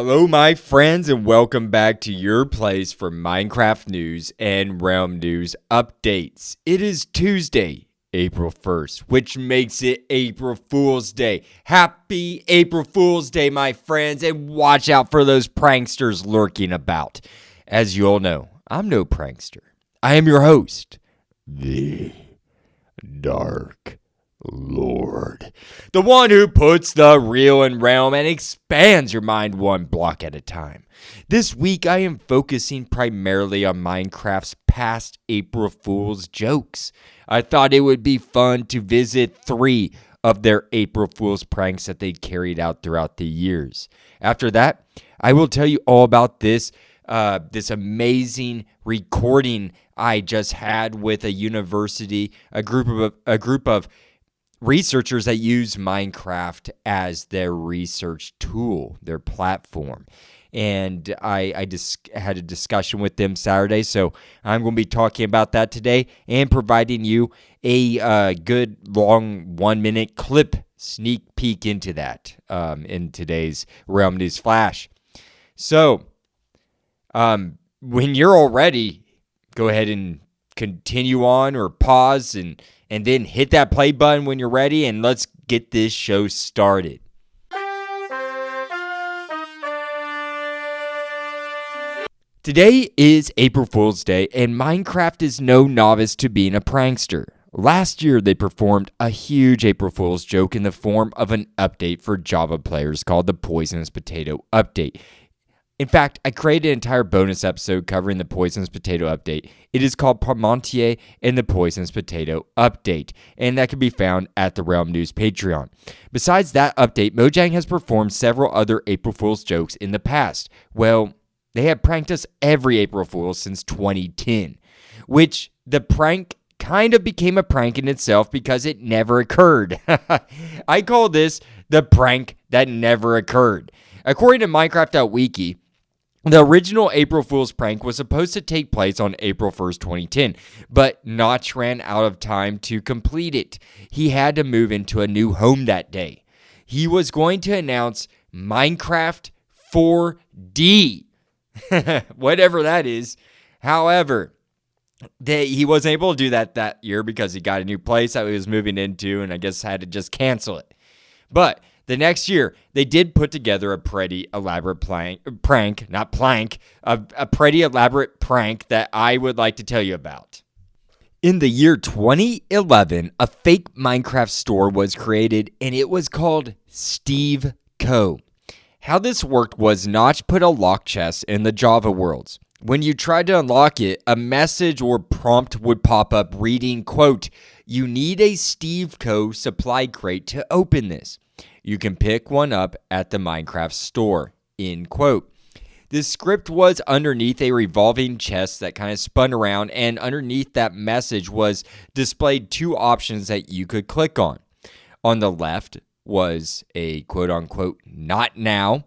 Hello, my friends, and welcome back to your place for Minecraft news and Realm news updates. It is Tuesday, April 1st, which makes it April Fool's Day. Happy April Fool's Day, my friends, and watch out for those pranksters lurking about. As you all know, I'm no prankster. I am your host, the Dark Lord, the one who puts the real in realm and expands your mind one block at a time. This week, I am focusing primarily on Minecraft's past April Fool's jokes. I thought it would be fun to visit 3 of their April Fool's pranks that they carried out throughout the years. After that, I will tell you all about this amazing recording I just had with a university, a group of researchers that use Minecraft as their research tool, their platform. And I just had a discussion with them Saturday, so I'm going to be talking about that today and providing you a good long 1-minute clip sneak peek into that in today's Realm News Flash. So, when you're all ready, go ahead and continue on or pause and then hit that play button when you're ready, and let's get this show started. Today is April Fool's Day, and Minecraft is no novice to being a prankster. Last year, they performed a huge April Fool's joke in the form of an update for Java players called the Poisonous Potato Update. In fact, I created an entire bonus episode covering the Poisonous Potato Update. It is called Parmentier and the Poisonous Potato Update, and that can be found at the Realm News Patreon. Besides that update, Mojang has performed several other April Fool's jokes in the past. Well, they have pranked us every April Fool since 2010, which the prank kind of became a prank in itself because it never occurred. I call this the prank that never occurred. According to Minecraft.wiki, the original April Fool's prank was supposed to take place on April 1st, 2010, but Notch ran out of time to complete it. He had to move into a new home that day. He was going to announce Minecraft 4D, whatever that is. However, he wasn't able to do that year because he got a new place that he was moving into and I guess had to just cancel it. But the next year, they did put together a pretty elaborate prank that I would like to tell you about. In the year 2011, a fake Minecraft store was created, and it was called Steve Co. How this worked was Notch put a lock chest in the Java worlds. When you tried to unlock it, a message or prompt would pop up reading, quote, "You need a Steve Co. supply crate to open this. You can pick one up at the Minecraft store," end quote. The script was underneath a revolving chest that kind of spun around, and underneath that message was displayed 2 options that you could click on. On the left was a quote-unquote not now.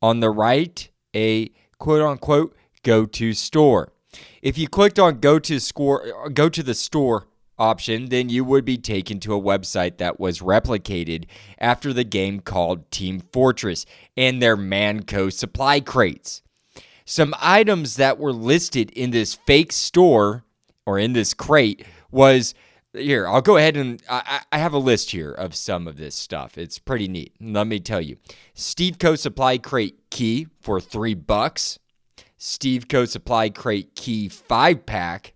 On the right, a quote-unquote go to store. If you clicked on go to the store option, then you would be taken to a website that was replicated after the game called Team Fortress and their Manco supply crates. Some items that were listed in this fake store or in this crate was, here, I'll go ahead and I have a list here of some of this stuff. It's pretty neat. Let me tell you. Steve Co. supply crate key for $3. Steve Co. supply crate key 5-pack,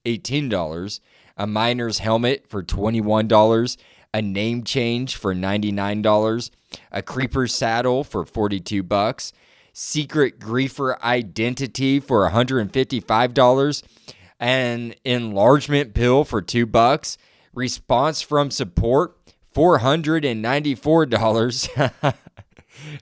$18. A miner's helmet for $21, a name change for $99, a creeper saddle for $42, secret griefer identity for $155, an enlargement pill for $2, response from support $494,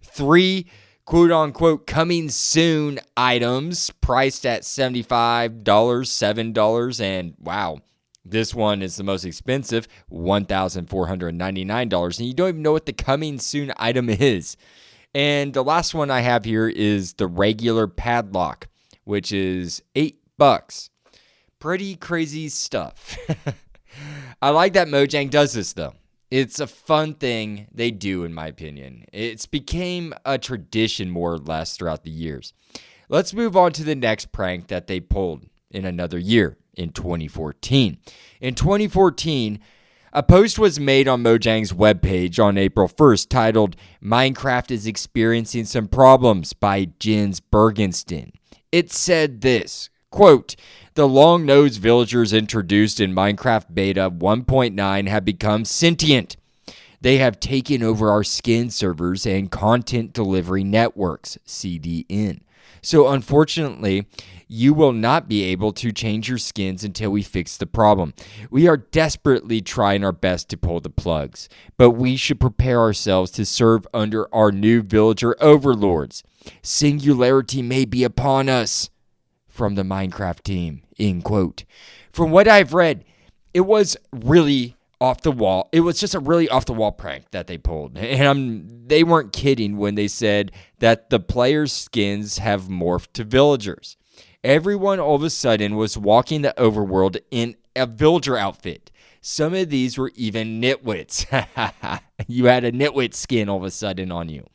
3 quote-unquote coming soon items priced at $75, $7, and wow, this one is the most expensive, $1,499, and you don't even know what the coming soon item is. And the last one I have here is the regular padlock, which is $8. Pretty crazy stuff. I like that Mojang does this, though. It's a fun thing they do, in my opinion. It's became a tradition more or less throughout the years. Let's move on to the next prank that they pulled in another year, in 2014. In 2014, a post was made on Mojang's webpage on April 1st titled, "Minecraft is experiencing some problems" by Jens Bergensten. It said this, quote, "The long-nosed villagers introduced in Minecraft Beta 1.9 have become sentient. They have taken over our skin servers and content delivery networks, CDN. So unfortunately, you will not be able to change your skins until we fix the problem. We are desperately trying our best to pull the plugs, but we should prepare ourselves to serve under our new villager overlords. Singularity may be upon us." From the Minecraft team, end quote. From what I've read, it was really off the wall. It was just a really off the wall prank that they pulled. And they weren't kidding when they said that the players' skins have morphed to villagers. Everyone all of a sudden was walking the overworld in a villager outfit. Some of these were even nitwits. You had a nitwit skin all of a sudden on you.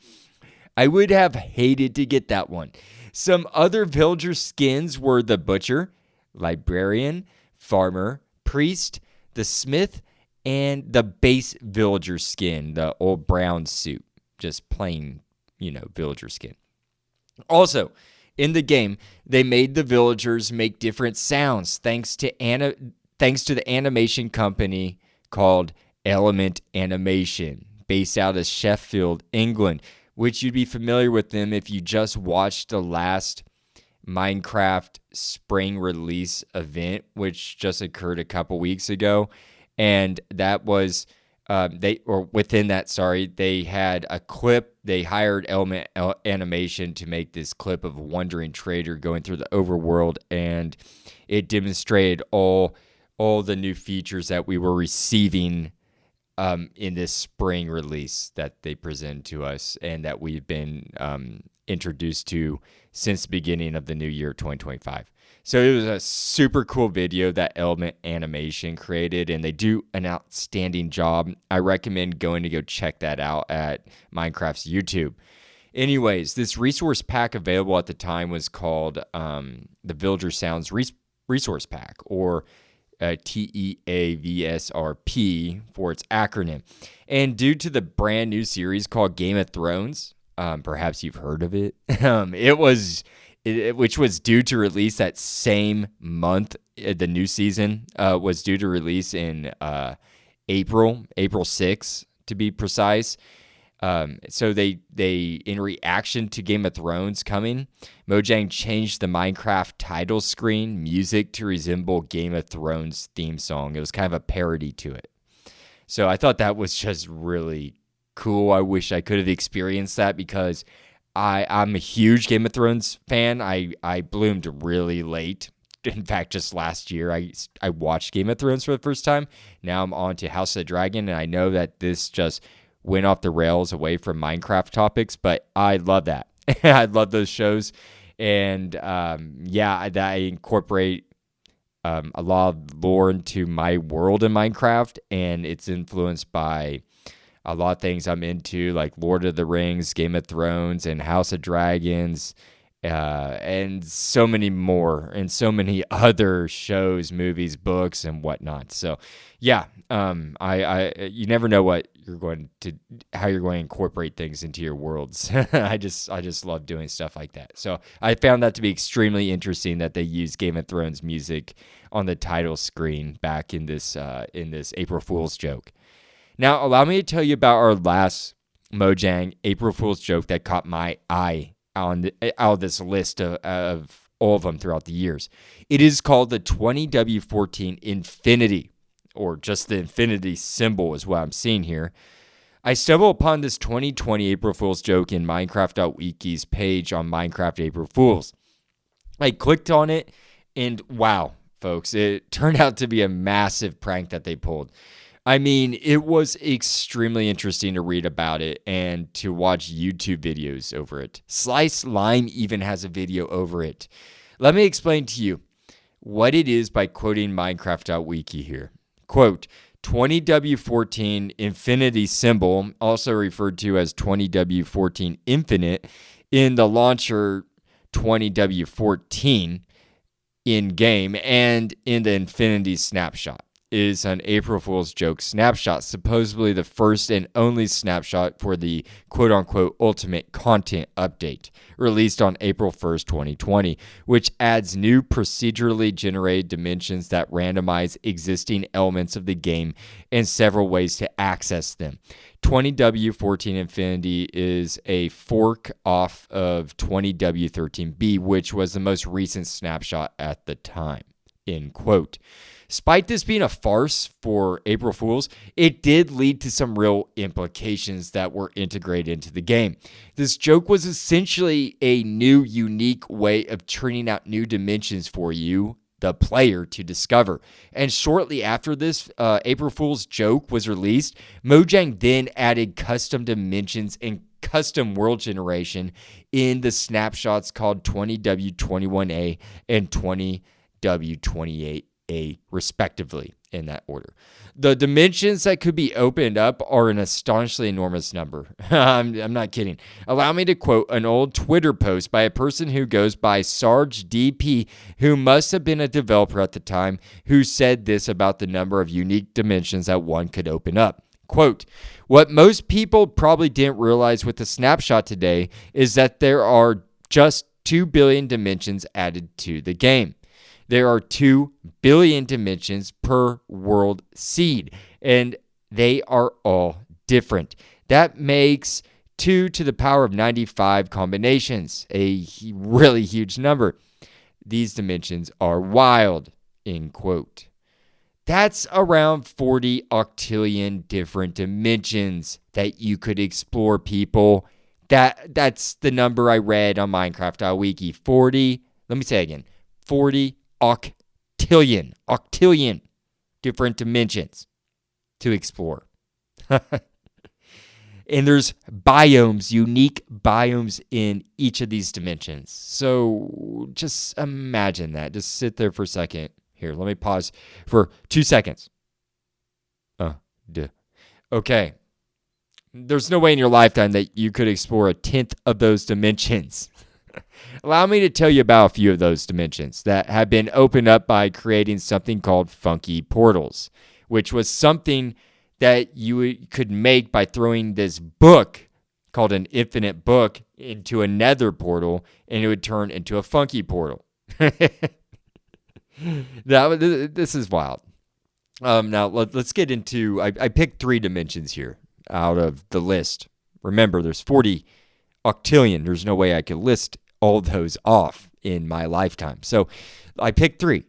I would have hated to get that one. Some other villager skins were the butcher, librarian, farmer, priest, the smith, and the base villager skin, the old brown suit. Just plain, villager skin. Also, in the game, they made the villagers make different sounds thanks to the animation company called Element Animation, based out of Sheffield, England, which you'd be familiar with them if you just watched the last Minecraft spring release event, which just occurred a couple weeks ago. And that was, they had a clip. They hired Element Animation to make this clip of a wandering trader going through the overworld, and it demonstrated all the new features that we were receiving in this spring release that they presented to us and that we've been introduced to since the beginning of the new year, 2025. So it was a super cool video that Element Animation created, and they do an outstanding job. I recommend going to go check that out at Minecraft's YouTube. Anyways, this resource pack available at the time was called the Villager Sounds Resource Pack, or TEAVSRP for its acronym. And due to the brand new series called Game of Thrones, perhaps you've heard of it, which was due to release that same month. The new season was due to release in April 6th to be precise. So they in reaction to Game of Thrones coming, Mojang changed the Minecraft title screen music to resemble Game of Thrones theme song. It was kind of a parody to it. So I thought that was just really cool. I wish I could have experienced that because I'm a huge Game of Thrones fan. I bloomed really late. In fact, just last year, I watched Game of Thrones for the first time. Now I'm on to House of the Dragon, and I know that this just went off the rails away from Minecraft topics, but I love that. I love those shows. And I incorporate a lot of lore into my world in Minecraft, and it's influenced by a lot of things I'm into, like Lord of the Rings, Game of Thrones, and House of Dragons, and so many more, and so many other shows, movies, books, and whatnot. So, yeah, you never know how you're going to incorporate things into your worlds. I just love doing stuff like that. So I found that to be extremely interesting that they used Game of Thrones music on the title screen back in this April Fool's joke. Now, allow me to tell you about our last Mojang April Fool's joke that caught my eye out of this list of all of them throughout the years. It is called the 20W14 Infinity, or just the infinity symbol is what I'm seeing here. I stumbled upon this 2020 April Fool's joke in Minecraft.wiki's page on Minecraft April Fools. I clicked on it, and wow, folks, it turned out to be a massive prank that they pulled. I mean, it was extremely interesting to read about it and to watch YouTube videos over it. Slice Lime even has a video over it. Let me explain to you what it is by quoting Minecraft.wiki here. Quote, 20W14 infinity symbol, also referred to as 20W14 infinite, in the launcher 20W14 in game and in the infinity snapshot, is an April Fool's joke snapshot, supposedly the first and only snapshot for the quote-unquote ultimate content update, released on April 1st, 2020, which adds new procedurally generated dimensions that randomize existing elements of the game and several ways to access them. 20W14 Infinity is a fork off of 20W13B, which was the most recent snapshot at the time, end quote. Despite this being a farce for April Fools, it did lead to some real implications that were integrated into the game. This joke was essentially a new, unique way of churning out new dimensions for you, the player, to discover. And shortly after this April Fool's joke was released, Mojang then added custom dimensions and custom world generation in the snapshots called 20W21A and 20W28A, respectively, in that order. The dimensions that could be opened up are an astonishingly enormous number. I'm not kidding. Allow me to quote an old Twitter post by a person who goes by Sarge DP, who must have been a developer at the time, who said this about the number of unique dimensions that one could open up. Quote, "What most people probably didn't realize with the snapshot today is that there are just 2 billion dimensions added to the game. There are 2 billion dimensions per world seed, and they are all different. That makes 2 to the power of 95 combinations, a really huge number. These dimensions are wild," end quote. That's around 40 octillion different dimensions that you could explore, people. That's the number I read on Minecraft.wiki. 40, let me say again, 40 octillion different dimensions to explore. And there's biomes, unique biomes in each of these dimensions. So just imagine that. Just sit there for a second. Here, let me pause for 2 seconds. Okay. There's no way in your lifetime that you could explore a tenth of those dimensions. Allow me to tell you about a few of those dimensions that have been opened up by creating something called funky portals, which was something that you could make by throwing this book called an infinite book into a nether portal, and it would turn into a funky portal. This is wild. Now, let's get into... I picked 3 dimensions here out of the list. Remember, there's 40 octillion. There's no way I could list all those off in my lifetime. So I picked 3.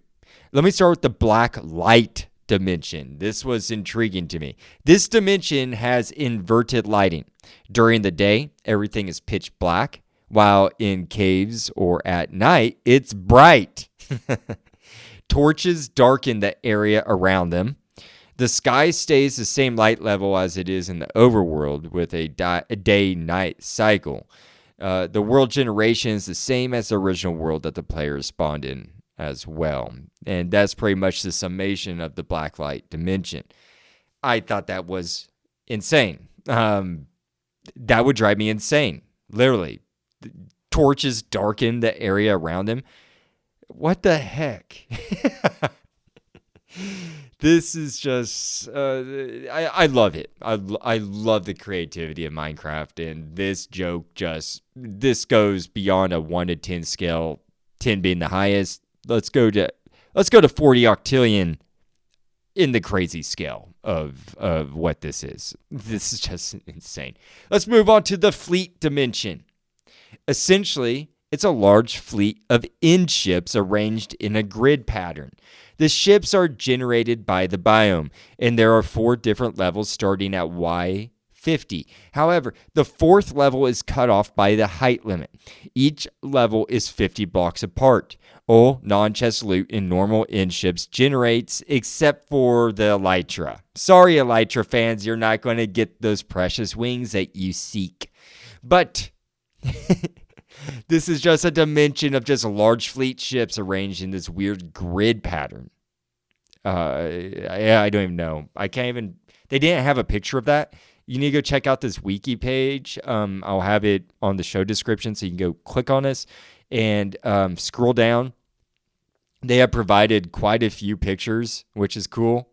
Let me start with the black light dimension. This was intriguing to me. This dimension has inverted lighting. During the day, everything is pitch black, while in caves or at night, it's bright. Torches darken the area around them. The sky stays the same light level as it is in the overworld with a day-night cycle. The world generation is the same as the original world that the player spawned in as well. And that's pretty much the summation of the black light dimension. I thought that was insane. That would drive me insane. Literally. Torches darken the area around them. What the heck? This is just, I love it. I love the creativity of Minecraft, and this joke this goes beyond a 1 to 10 scale, 10 being the highest. Let's go to 40 octillion in the crazy scale of what this is. This is just insane. Let's move on to the fleet dimension. Essentially, it's a large fleet of end ships arranged in a grid pattern. The ships are generated by the biome, and there are 4 different levels starting at Y50. However, the 4th level is cut off by the height limit. Each level is 50 blocks apart. All non-chest loot in normal end ships generates except for the Elytra. Sorry, Elytra fans, you're not going to get those precious wings that you seek. But... this is just a dimension of just large fleet ships arranged in this weird grid pattern. I don't even know. I can't even. They didn't have a picture of that. You need to go check out this wiki page. I'll have it on the show description, so you can go click on this and scroll down. They have provided quite a few pictures, which is cool.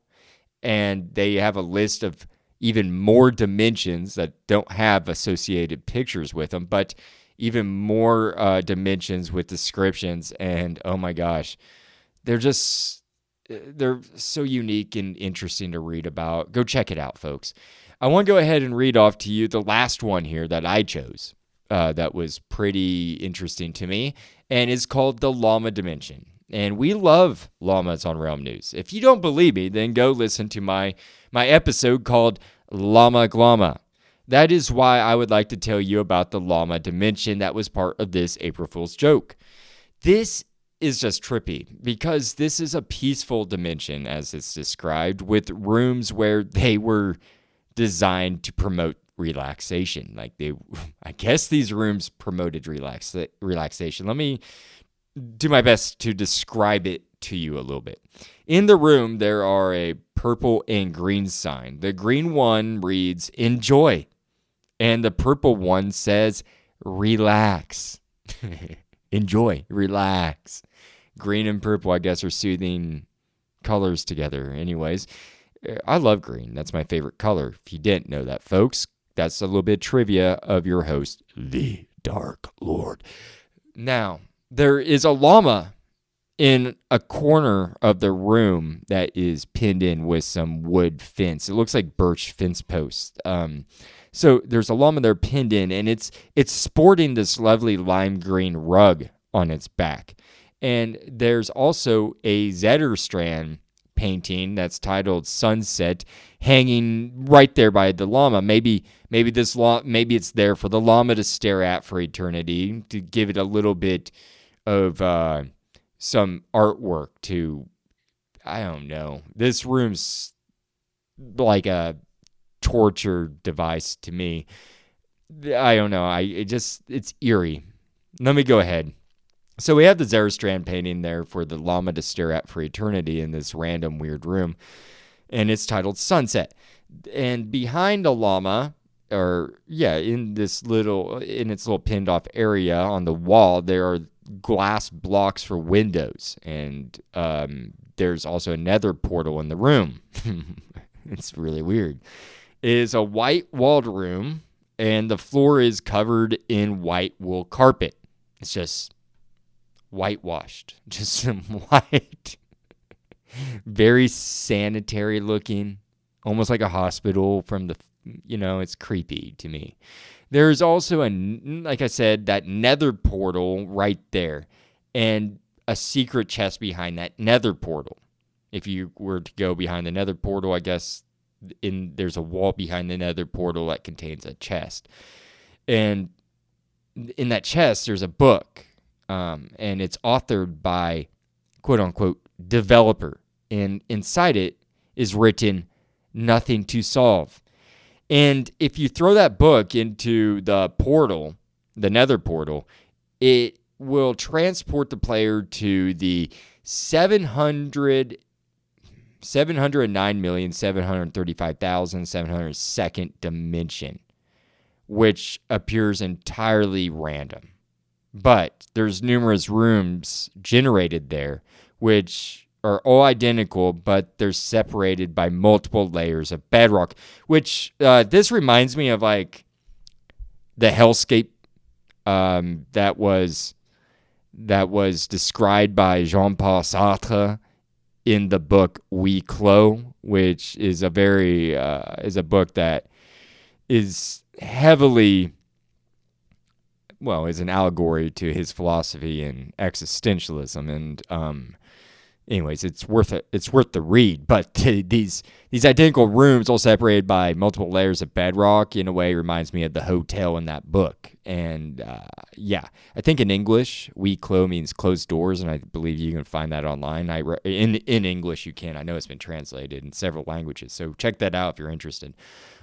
And they have a list of even more dimensions that don't have associated pictures with them, but even more dimensions with descriptions. And oh my gosh, they're so unique and interesting to read about. Go check it out, folks. I want to go ahead and read off to you the last one here that I chose that was pretty interesting to me, and it's called the Llama Dimension. And we love llamas on Realm News. If you don't believe me, then go listen to my episode called Llama Glama. That is why I would like to tell you about the Llama Dimension that was part of this April Fool's joke. This is just trippy because this is a peaceful dimension, as it's described, with rooms where they were designed to promote relaxation. I guess these rooms promoted relaxation. Let me do my best to describe it to you a little bit. In the room, there are a purple and green sign. The green one reads, enjoy. And the purple one says, relax. Enjoy, relax. Green and purple, I guess, are soothing colors together. Anyways, I love green. That's my favorite color. If you didn't know that, folks, that's a little bit of trivia of your host, the Dark Lord. Now, there is a llama in a corner of the room that is pinned in with some wood fence. It looks like birch fence posts. So there's a llama there pinned in, and it's sporting this lovely lime green rug on its back. And there's also a Zetterstrand painting that's titled Sunset hanging right there by the llama. Maybe it's there for the llama to stare at for eternity, to give it a little bit of some artwork to, I don't know. This room's like a torture device to me. I don't know. It's eerie. Let me go ahead. So we have the Zetterstrand painting there for the llama to stare at for eternity in this random weird room, and it's titled Sunset. And behind the llama, in its little pinned off area on the wall, there are glass blocks for windows, and there's also a nether portal in the room. It's really weird. It is a white walled room, and the floor is covered in white wool carpet. It's just whitewashed, just some white, very sanitary looking, almost like a hospital from the, it's creepy to me. There's also like I said, that nether portal right there, and a secret chest behind that nether portal. If you were to go behind the nether portal, I guess there's a wall behind the nether portal that contains a chest. And in that chest, there's a book, and it's authored by, quote unquote, developer. And inside it is written, nothing to solve. And if you throw that book into the portal, the nether portal, it will transport the player to the 709,735,702nd dimension, which appears entirely random. But there's numerous rooms generated there, which are all identical, but they're separated by multiple layers of bedrock, which this reminds me of like the hellscape that was described by Jean-Paul Sartre in the book We Clos, which is a book that is heavily, is an allegory to his philosophy and existentialism. And anyways, it's worth the read. But these identical rooms, all separated by multiple layers of bedrock, in a way reminds me of the hotel in that book. And I think in English, We Clos means closed doors, and I believe you can find that online. In English, you can. I know it's been translated in several languages, so check that out if you're interested.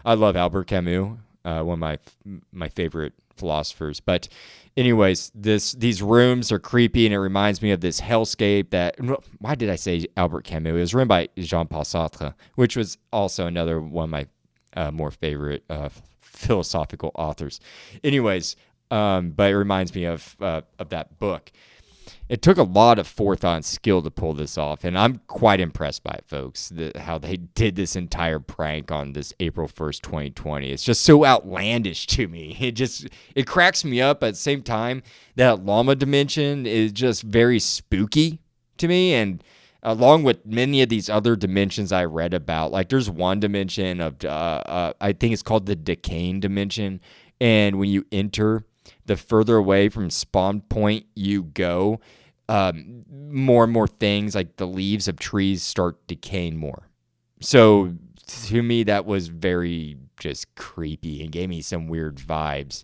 I love Albert Camus. one of my favorite philosophers. But anyways, these rooms are creepy, and it reminds me of this hellscape that, why did I say Albert Camus? It was written by Jean-Paul Sartre, which was also another one of my more favorite philosophical authors. Anyways, but it reminds me of that book. It took a lot of forethought and skill to pull this off, and I'm quite impressed by it, folks, how they did this entire prank on this April 1st, 2020. It's just so outlandish to me. It cracks me up. At the same time, that llama dimension is just very spooky to me, and along with many of these other dimensions I read about, like there's one dimension of, I think it's called the decaying dimension, and when you enter, the further away from spawn point you go, more and more things like the leaves of trees start decaying more. So to me, that was very just creepy and gave me some weird vibes.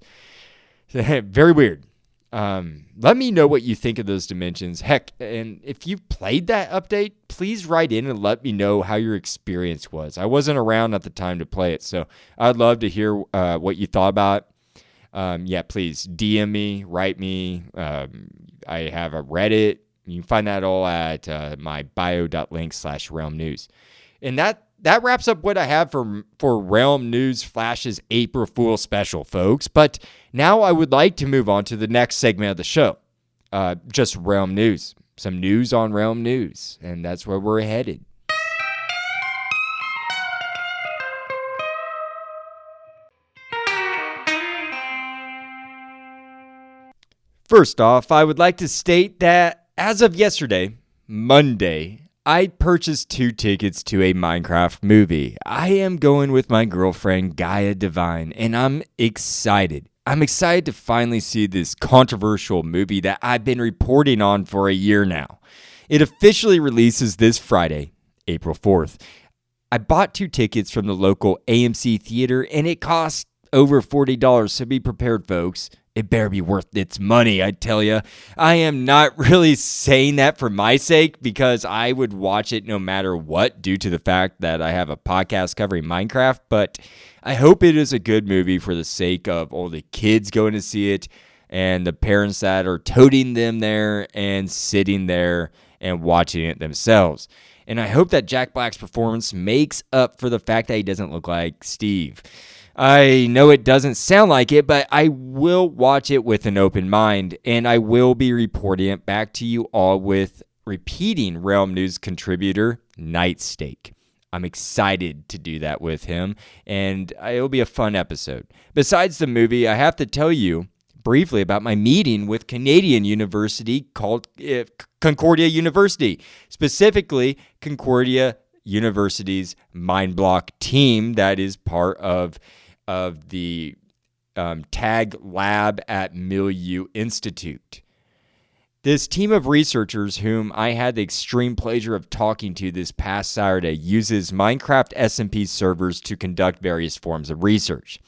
Very weird. Let me know what you think of those dimensions. Heck, and if you played that update, please write in and let me know how your experience was. I wasn't around at the time to play it, so I'd love to hear what you thought about it. Please DM me, write me. I have a Reddit. You can find that all at my bio.link/Realm News. And that wraps up what I have for Realm News Flash's April Fool special, folks. But now I would like to move on to the next segment of the show. Just Realm News. Some news on Realm News. And that's where we're headed. First off, I would like to state that as of yesterday, Monday, I purchased 2 tickets to a Minecraft movie. I am going with my girlfriend, Gaia Divine, and I'm excited. I'm excited to finally see this controversial movie that I've been reporting on for a year now. It officially releases this Friday, April 4th. I bought 2 tickets from the local AMC theater, and it cost over $40, so be prepared, folks. It better be worth its money, I tell you. I am not really saying that for my sake, because I would watch it no matter what due to the fact that I have a podcast covering Minecraft, but I hope it is a good movie for the sake of all the kids going to see it and the parents that are toting them there and sitting there and watching it themselves. And I hope that Jack Black's performance makes up for the fact that he doesn't look like Steve. I know it doesn't sound like it, but I will watch it with an open mind, and I will be reporting it back to you all with repeating Realm News contributor Nightstake. I'm excited to do that with him, and it'll be a fun episode. Besides the movie, I have to tell you briefly about my meeting with Canadian university called Concordia University, specifically Concordia University's Minebloc team that is part of the TAG lab at Milieu Institute. This team of researchers, whom I had the extreme pleasure of talking to this past Saturday, uses Minecraft SMP servers to conduct various forms of research.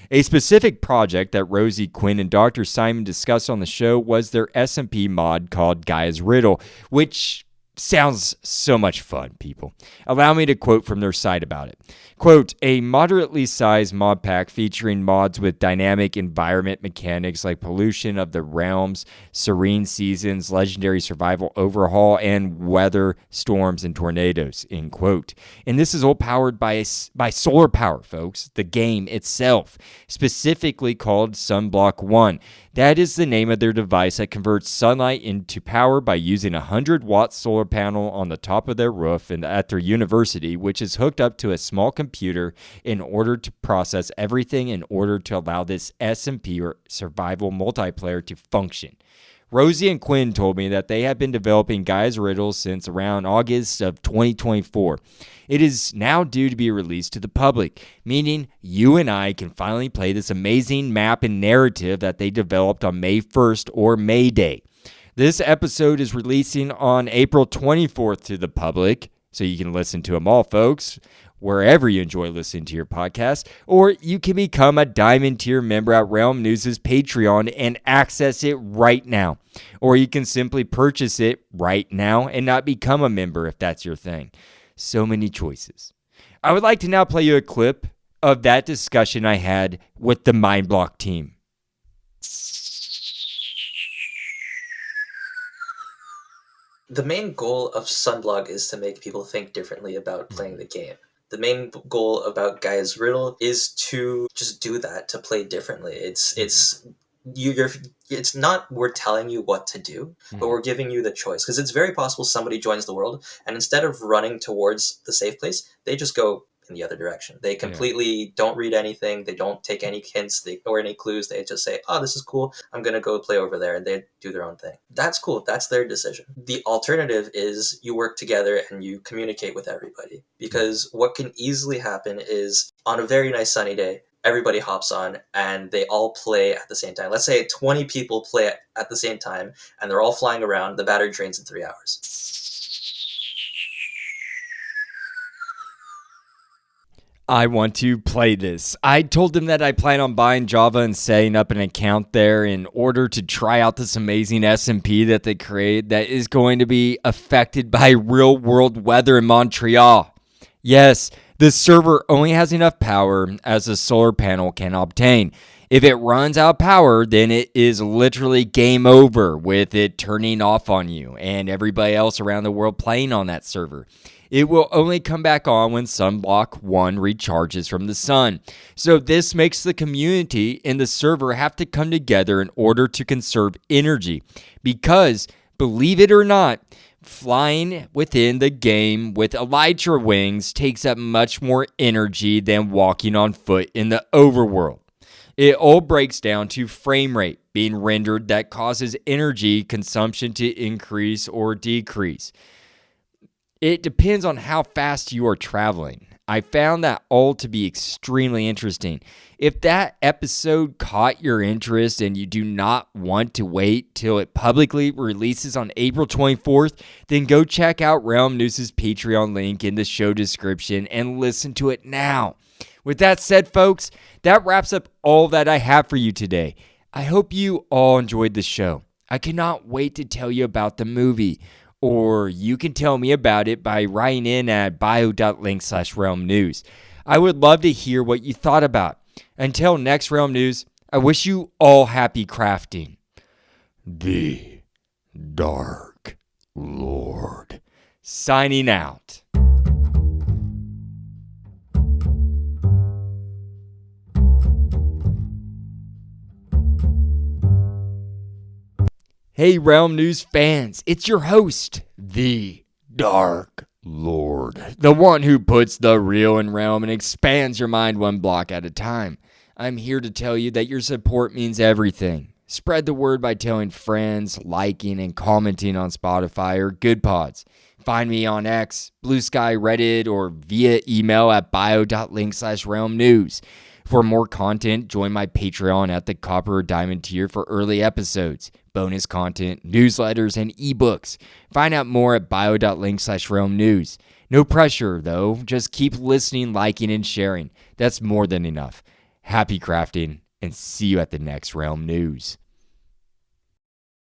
A specific project that Rosie Quinn and Dr. Simon discussed on the show was their SMP mod called Gaia's Riddle, which sounds so much fun, people. Allow me to quote from their site about it. Quote, a moderately sized mod pack featuring mods with dynamic environment mechanics like pollution of the realms, serene seasons, legendary survival overhaul, and weather, storms, and tornadoes, end quote. And this is all powered by solar power, folks, the game itself, specifically called Sunblock 1. That is the name of their device that converts sunlight into power by using a 100-watt solar panel on the top of their roof and at their university, which is hooked up to a small computer in order to process everything in order to allow this SMP or survival multiplayer to function. Rosie and Quinn told me that they have been developing Gaia's Riddle since around August of 2024. It is now due to be released to the public, meaning you and I can finally play this amazing map and narrative that they developed on May 1st or May Day. This episode is releasing on April 24th to the public, so you can listen to them all, folks, wherever you enjoy listening to your podcast, or you can become a Diamond Tier member at Realm News' Patreon and access it right now. Or you can simply purchase it right now and not become a member if that's your thing. So many choices. I would like to now play you a clip of that discussion I had with the Minebloc team. The main goal of Sunblock is to make people think differently about playing the game. The main goal about Gaia's Riddle is to just do that, to play differently. It's not we're telling you what to do, but we're giving you the choice. Because it's very possible somebody joins the world, and instead of running towards the safe place, they just go in the other direction. They completely don't read anything. They don't take any hints or any clues. They just say, oh, this is cool. I'm going to go play over there. And they do their own thing. That's cool. That's their decision. The alternative is you work together and you communicate with everybody. Because what can easily happen is on a very nice sunny day, everybody hops on and they all play at the same time. Let's say 20 people play at the same time and they're all flying around. The battery drains in 3 hours. I want to play this. I told them that I plan on buying Java and setting up an account there in order to try out this amazing SMP that they create that is going to be affected by real-world weather in Montreal. Yes, the server only has enough power as a solar panel can obtain. If it runs out of power, then it is literally game over with it turning off on you and everybody else around the world playing on that server. It will only come back on when Sunblock 1 recharges from the sun. So this makes the community and the server have to come together in order to conserve energy. Because, believe it or not, flying within the game with elytra wings takes up much more energy than walking on foot in the overworld. It all breaks down to frame rate being rendered that causes energy consumption to increase or decrease. It depends on how fast you are traveling. I found that all to be extremely interesting. If that episode caught your interest and you do not want to wait till it publicly releases on April 24th, then go check out Realm News' Patreon link in the show description and listen to it now. With that said, folks, that wraps up all that I have for you today. I hope you all enjoyed the show. I cannot wait to tell you about the movie. Or you can tell me about it by writing in at bio.link/Realm News. I would love to hear what you thought about. Until next Realm News, I wish you all happy crafting. The Dark Lord. Signing out. Hey, Realm News fans, it's your host, the Dark Lord, the one who puts the real in Realm and expands your mind one block at a time. I'm here to tell you that your support means everything. Spread the word by telling friends, liking, and commenting on Spotify or Good Pods. Find me on X, Blue Sky, Reddit, or via email at bio.link/Realm News. For more content, join my Patreon at the Copper or Diamond tier for early episodes, bonus content, newsletters, and ebooks. Find out more at bio.link/Realm News. No pressure, though. Just keep listening, liking, and sharing. That's more than enough. Happy crafting, and see you at the next Realm News.